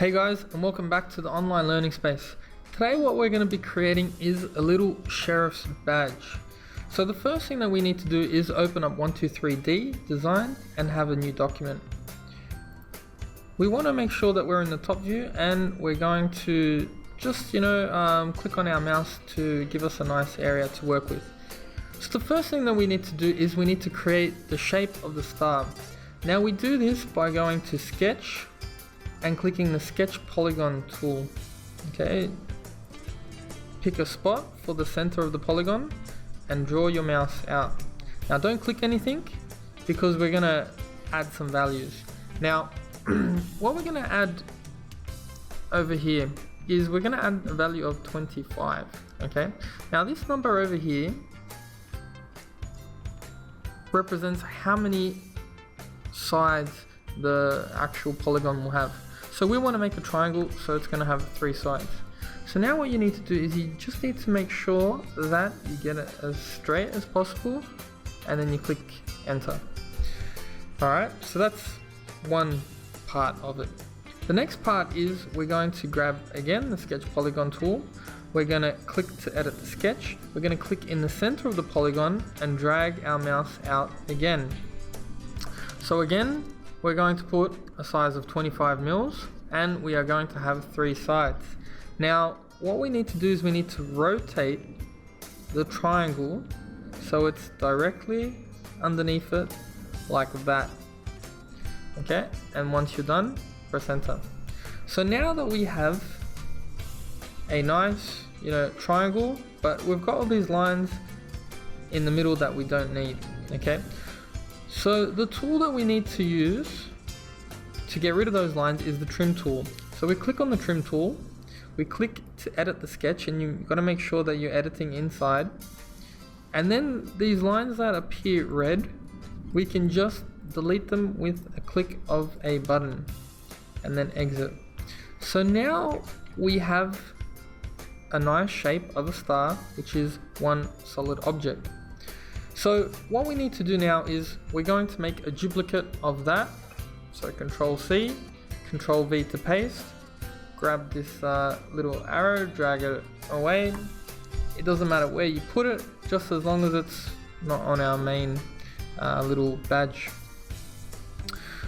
Hey guys, and welcome back to the online learning space. Today what we're going to be creating is a little sheriff's badge. So the first thing that we need to do is open up 123D design and have a new document. We want to make sure that we're in the top view, and we're going to just click on our mouse to give us a nice area to work with. So the first thing that we need to do is we need to create the shape of the star. Now we do this by going to sketch and clicking the sketch polygon tool. Okay, pick a spot for the center of the polygon and draw your mouse out. Now don't click anything because we're gonna add some values. Now what we're gonna add over here is we're gonna add a value of 25. Okay, now this number over here represents how many sides the actual polygon will have. So we want to make a triangle, so it's going to have 3 sides. So now what you need to do is you just need to make sure that you get it as straight as possible, and then you click enter. Alright, so that's one part of it. The next part is we're going to grab again the sketch polygon tool. We're going to click to edit the sketch. We're going to click in the center of the polygon and drag our mouse out again. So again, we're going to put a size of 25 mils, and we are going to have 3 sides. Now what we need to do is we need to rotate the triangle so it's directly underneath it like that. Okay, and once you're done, press enter. So now that we have a nice triangle, but we've got all these lines in the middle that we don't need. Okay, so the tool that we need to use to get rid of those lines is the trim tool. So we click on the trim tool, we click to edit the sketch, and you've got to make sure that you're editing inside. And then these lines that appear red, we can just delete them with a click of a button and then exit. So now we have a nice shape of a star, which is one solid object. So what we need to do now is we're going to make a duplicate of that. So Control C, Control V to paste, grab this little arrow, drag it away. It doesn't matter where you put it, just as long as it's not on our main little badge.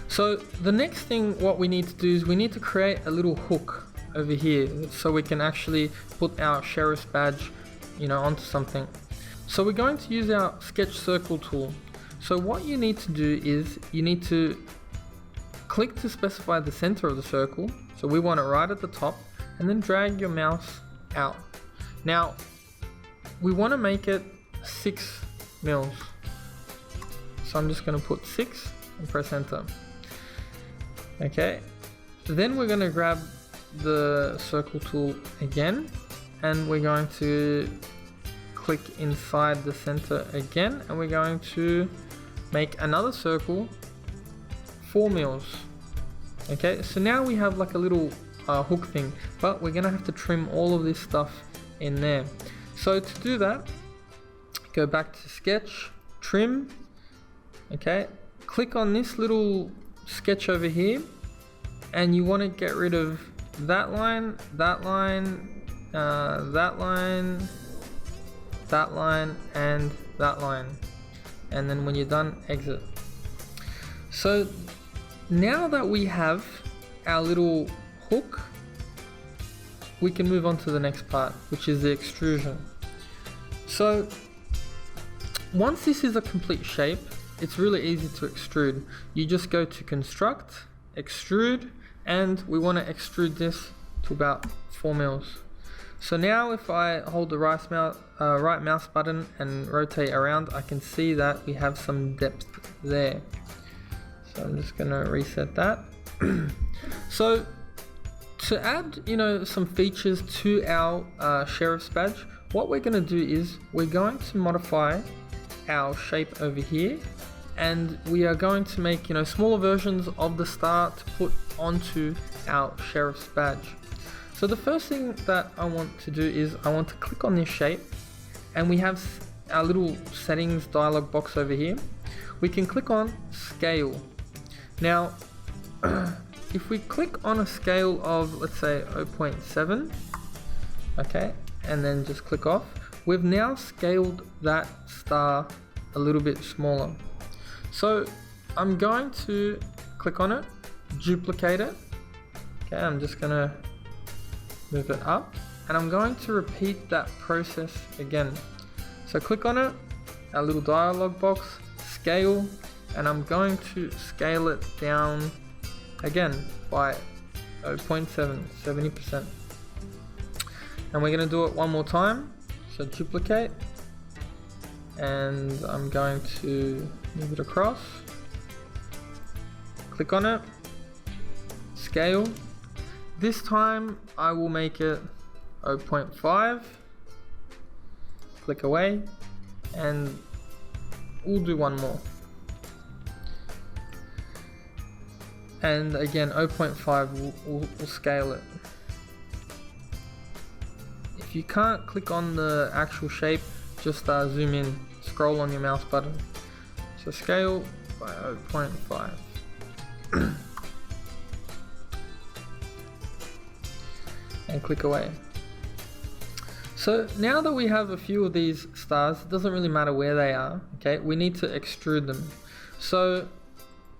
So the next thing what we need to do is we need to create a little hook over here so we can actually put our sheriff's badge onto something. So we're going to use our sketch circle tool. So what you need to do is you need to click to specify the center of the circle. So we want it right at the top, and then drag your mouse out. Now we want to make it 6 mils. So I'm just going to put 6 and press enter. Okay, then we're going to grab the circle tool again, and we're going to click inside the center again, and we're going to make another circle 4 mils. Okay, so now we have like a little hook thing, but we're gonna have to trim all of this stuff in there. So to do that, go back to sketch, trim. Okay, click on this little sketch over here, and you want to get rid of that line, that line, that line, that line, and that line. And then when you're done, exit. So now that we have our little hook, we can move on to the next part, which is the extrusion. So once this is a complete shape, it's really easy to extrude. You just go to construct, extrude, and we want to extrude this to about 4 mils. So now if I hold the right mouse button and rotate around, I can see that we have some depth there. So I'm just going to reset that. So to add some features to our sheriff's badge, what we're going to do is we're going to modify our shape over here, and we are going to make smaller versions of the star to put onto our sheriff's badge. So the first thing that I want to do is I want to click on this shape, and we have our little settings dialog box over here. We can click on scale. Now if we click on a scale of, let's say 0.7, okay, and then just click off, we've now scaled that star a little bit smaller. So I'm going to click on it, duplicate it. Okay, I'm just gonna move it up, and I'm going to repeat that process again. So click on it, our little dialog box, scale, and I'm going to scale it down again by 0.7, 70%. And we're gonna do it one more time. So duplicate, and I'm going to move it across. Click on it, scale. This time I will make it 0.5. Click away, and we'll do one more. And again, 0.5 we'll scale it. If you can't click on the actual shape, just zoom in, scroll on your mouse button. So scale by 0.5. And click away. So now that we have a few of these stars, it doesn't really matter where they are, okay? We need to extrude them. So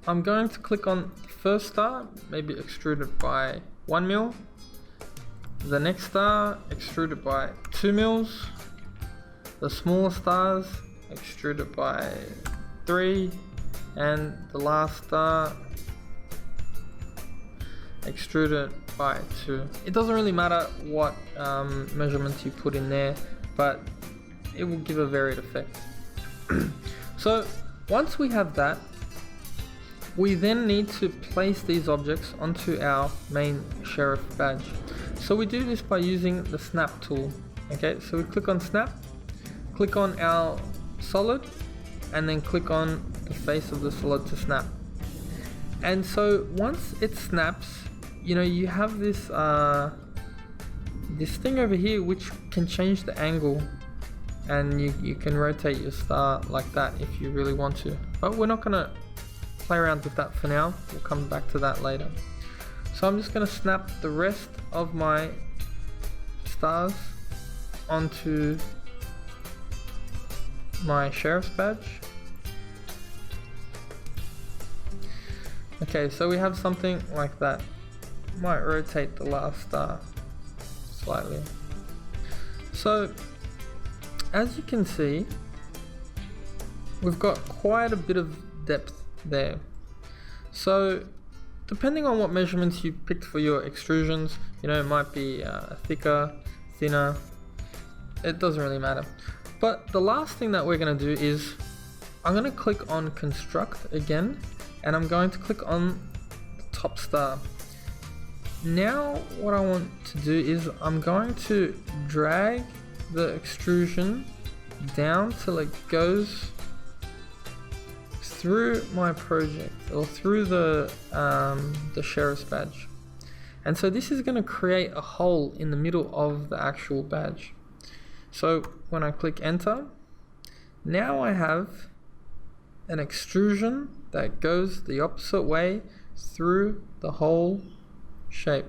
I'm going to click on the first star, maybe extrude it by 1 mil. The next star, extrude it by 2 mils. The smaller stars, extrude it by 3. And the last star, extrude it by 2. It doesn't really matter what measurements you put in there, but it will give a varied effect. So once we have that, we then need to place these objects onto our main sheriff badge. So we do this by using the snap tool. Okay, so we click on snap, click on our solid, and then click on the face of the solid to snap. And so once it snaps, you know, you have this this thing over here which can change the angle, and you can rotate your star like that if you really want to. But we're not gonna play around with that for now. We'll come back to that later. So I'm just gonna snap the rest of my stars onto my sheriff's badge. Okay, so we have something like that. Might rotate the last star slightly. So as you can see, we've got quite a bit of depth there. So depending on what measurements you picked for your extrusions, you know, it might be thicker, thinner, it doesn't really matter. But the last thing that we're going to do is I'm going to click on construct again, and I'm going to click on the top star. Now what I want to do is I'm going to drag the extrusion down till it goes through my project, or through the sheriff's badge. And so this is going to create a hole in the middle of the actual badge. So when I click enter, now I have an extrusion that goes the opposite way through the whole shape.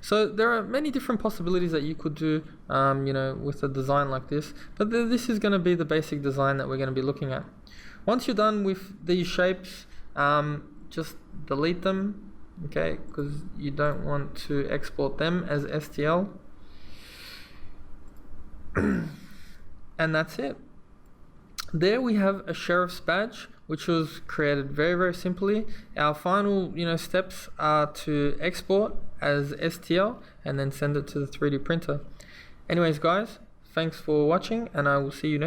So there are many different possibilities that you could do, you know, with a design like this, but this is going to be the basic design that we're going to be looking at. Once you're done with these shapes, just delete them, okay, because you don't want to export them as STL. And that's it. There we have a sheriff's badge, which was created very, very simply. Our final, you know, steps are to export as STL and then send it to the 3D printer. Anyways, guys, thanks for watching, and I will see you next time.